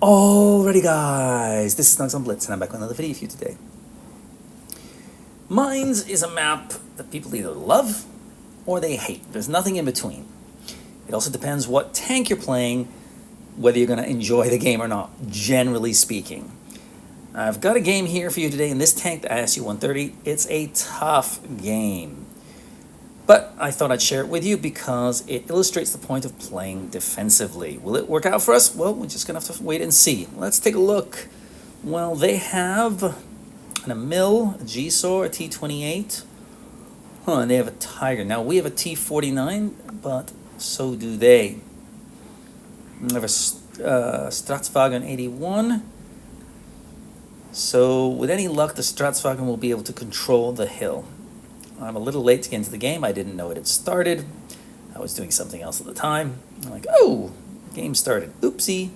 Alrighty guys, this is Snugsonblitz and I'm back with another video for you today. Mines is a map that people either love or they hate. There's nothing in between. It also depends what tank you're playing, whether you're going to enjoy the game or not, generally speaking. I've got a game here for you today in this tank, the ISU-130. It's a tough game. But I thought I'd share it with you because it illustrates the point of playing defensively. Will it work out for us? Well, we're just going to have to wait and see. Let's take a look. Well, they have a mill, a G-Saw, a T-28. And they have a Tiger. Now, we have a T-49, but so do they. We have a Stratswagen 81. So, with any luck, the Stratswagen will be able to control the hill. I'm a little late to get into the game. I didn't know it had started. I was doing something else at the time. I'm like, oh, game started. Oopsie.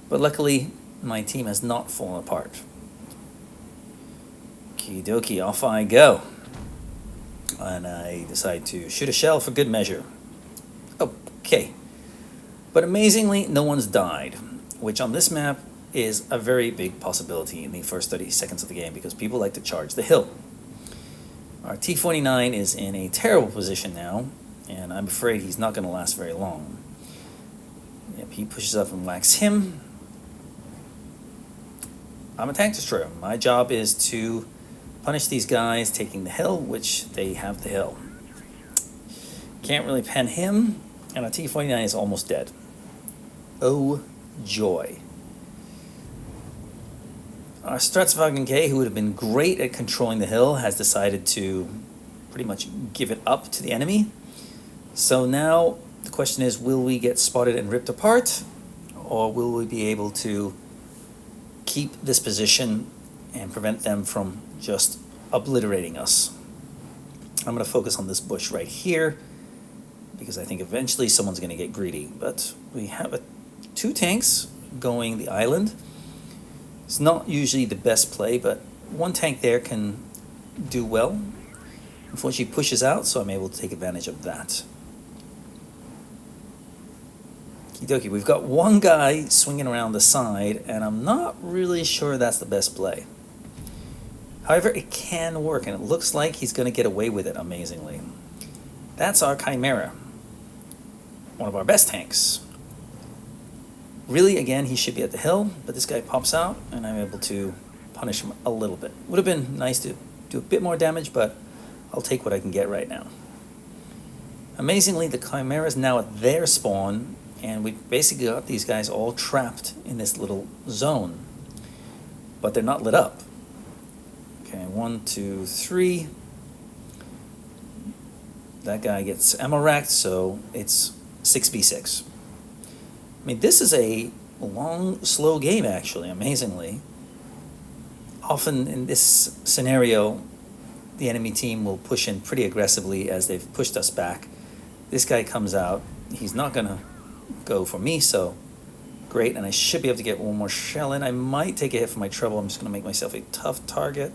But luckily, my team has not fallen apart. Okie dokie, off I go. And I decide to shoot a shell for good measure. Okay. But amazingly, no one's died, which on this map is a very big possibility in the first 30 seconds of the game because people like to charge the hill. Our T-49 is in a terrible position now, and I'm afraid he's not going to last very long. Yep, he pushes up and whacks him. I'm a tank destroyer. My job is to punish these guys taking the hill, which they have the hill. Can't really pen him, and our T-49 is almost dead. Oh, joy. Our Stratswagen K, who would have been great at controlling the hill, has decided to pretty much give it up to the enemy. So now the question is, will we get spotted and ripped apart? Or will we be able to keep this position and prevent them from just obliterating us? I'm going to focus on this bush right here because I think eventually someone's going to get greedy. But we have two tanks going the island. It's not usually the best play, but one tank there can do well. Unfortunately, he pushes out, so I'm able to take advantage of that. Okie dokie, we've got one guy swinging around the side, and I'm not really sure that's the best play. However, it can work, and it looks like he's going to get away with it amazingly. That's our Chimera, one of our best tanks. Really, again, he should be at the hill, but this guy pops out, and I'm able to punish him a little bit. Would have been nice to do a bit more damage, but I'll take what I can get right now. Amazingly, the Chimera is now at their spawn, and we've basically got these guys all trapped in this little zone, but they're not lit up. Okay, 1, 2, 3. That guy gets ammo racked, so it's 6v6. I mean, this is a long, slow game, actually, amazingly. Often in this scenario, the enemy team will push in pretty aggressively as they've pushed us back. This guy comes out. He's not going to go for me, so great. And I should be able to get one more shell in. I might take a hit for my trouble. I'm just going to make myself a tough target.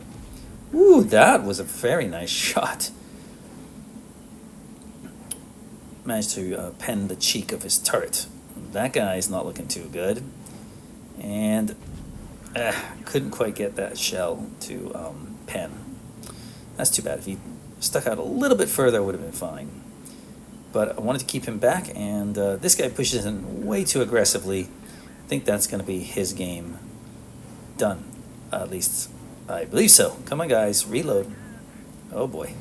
Ooh, that was a very nice shot. Managed to pen the cheek of his turret. That guy's not looking too good, and couldn't quite get that shell to pen. That's too bad. If he stuck out a little bit further, it would have been fine. But I wanted to keep him back, and this guy pushes in way too aggressively. I think that's going to be his game done. At least I believe so. Come on, guys, reload. Oh boy.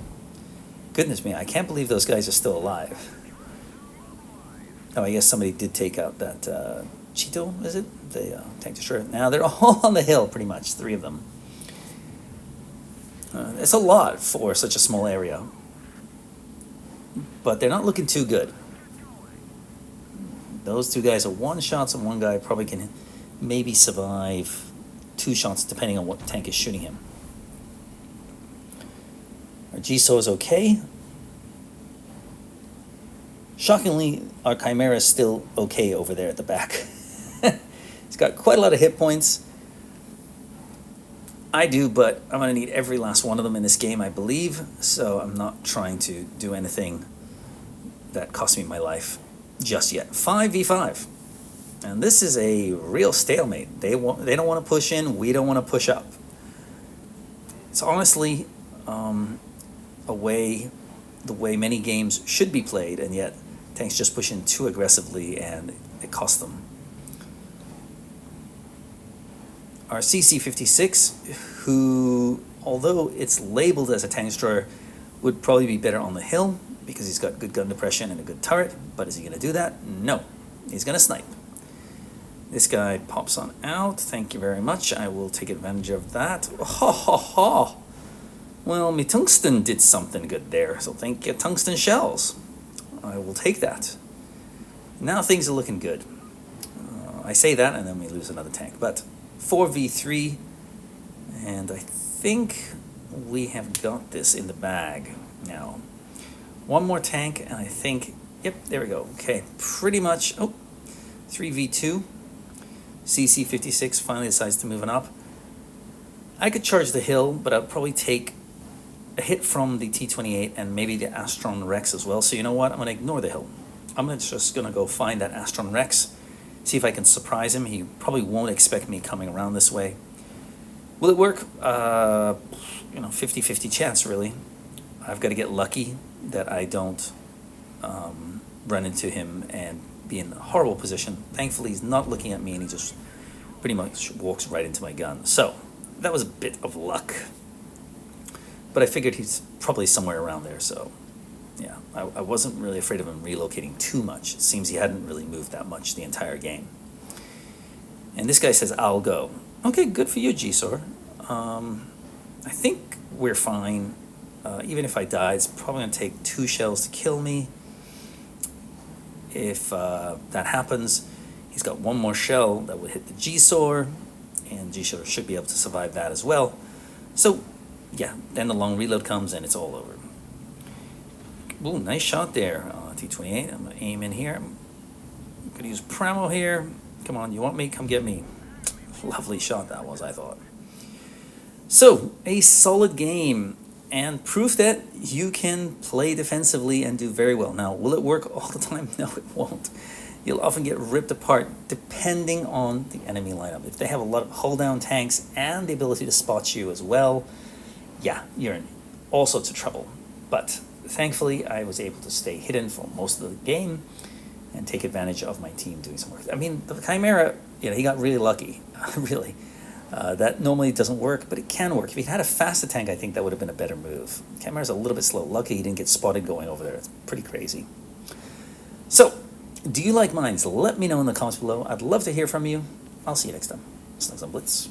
Goodness me, I can't believe those guys are still alive. Oh, I guess somebody did take out that Cheeto, is it? The tank destroyer. Now they're all on the hill, pretty much, 3 of them. It's a lot for such a small area. But they're not looking too good. Those 2 guys are 1 shots, and one guy probably can maybe survive 2 shots, depending on what tank is shooting him. Our G-Saw is okay. Shockingly, our Chimera is still okay over there at the back. He's got quite a lot of hit points. I do, but I'm going to need every last one of them in this game, I believe. So I'm not trying to do anything that cost me my life just yet. 5v5. And this is a real stalemate. They don't want to push in, we don't want to push up. It's honestly the way many games should be played, and yet tanks just push in too aggressively and it costs them. Our CC-56, who, although it's labeled as a tank destroyer, would probably be better on the hill because he's got good gun depression and a good turret, but is he going to do that? No. He's going to snipe. This guy pops on out. Thank you very much. I will take advantage of that. Ha ha ha! Well, me tungsten did something good there, so thank you, tungsten shells. I will take that. Now things are looking good. I say that and then we lose another tank, but 4v3, and I think we have got this in the bag now. One more tank, and I think, yep, there we go. Okay, pretty much, 3v2. CC-56 finally decides to move on up. I could charge the hill, but I'd probably take a hit from the T-28 and maybe the Astron Rex as well. So you know what? I'm going to ignore the hill. I'm just going to go find that Astron Rex, see if I can surprise him. He probably won't expect me coming around this way. Will it work? 50-50 chance, really. I've got to get lucky that I don't run into him and be in a horrible position. Thankfully, he's not looking at me, and he just pretty much walks right into my gun. So that was a bit of luck. But I figured he's probably somewhere around there, so yeah, I wasn't really afraid of him relocating too much. It seems he hadn't really moved that much the entire game. And this guy says, I'll go. Okay, good for you, G-Sor. I think we're fine. Even if I die, it's probably going to take 2 shells to kill me. If that happens, he's got 1 more shell that would hit the G-Sor, and G-Sor should be able to survive that as well. So, yeah, then the long reload comes and it's all over. Ooh, nice shot there, T-28. I'm going to aim in here. I'm going to use Pramo here. Come on, you want me? Come get me. Lovely shot that was, I thought. So, a solid game, and proof that you can play defensively and do very well. Now, will it work all the time? No, it won't. You'll often get ripped apart depending on the enemy lineup. If they have a lot of hull-down tanks and the ability to spot you as well, yeah, you're in all sorts of trouble. But thankfully, I was able to stay hidden for most of the game and take advantage of my team doing some work. I mean, the Chimera, he got really lucky, really. That normally doesn't work, but it can work. If he had a faster tank, I think that would have been a better move. Chimera's a little bit slow. Lucky he didn't get spotted going over there. It's pretty crazy. So, do you like mines? Let me know in the comments below. I'd love to hear from you. I'll see you next time. Snugsonblitz.